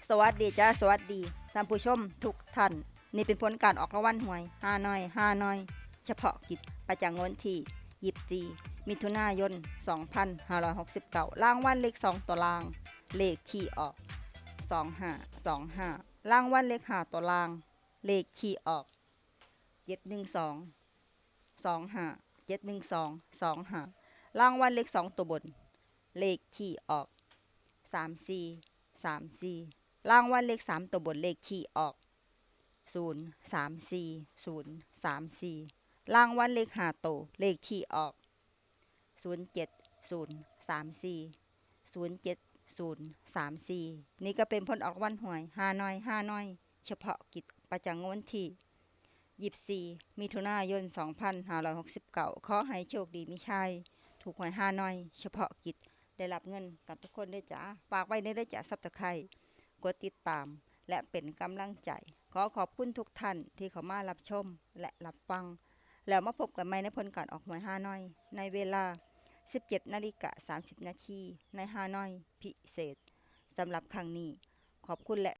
สวัสดีจ้าสวัสดีท่านผู้ชมทุกท่านนี่เป็นผลการออกรางวัลหวยฮานอยเฉพาะกิจประจำวันที่24มิถุนายน2569รางวัลเลข2ตัวรางเลขที่ออก2525รางวัลเลข5ตัวรางเลขที่ออก712 25 712 25รางวัลเลข2ตัวบนเลขที่ออก34 34รางวัลเลข3ตัวบนเลขที่ออก034 034รางวัลเลข5ตัวเลขที่ออก07034 07034นี่ก็เป็นผลออกรางวัลหวยฮานอยเฉพาะกิจประจำวันที่24มิถุนายน2569ขอให้โชคดีมีชัยถูกหวยฮานอยเฉพาะกิจได้รับเงินกันทุกคนด้วยจ้าฝากไว้ในได้จ้าซับสไครบ์กดติดตามและเป็นกำลังใจขอขอบคุณทุกท่านที่เข้ามารับชมและรับฟังแล้วมาพบกันใหม่ในผลการออกหวยฮานอยในเวลา 17:30 นาทีในฮานอยพิเศษสำหรับครั้งนี้ขอบคุณและ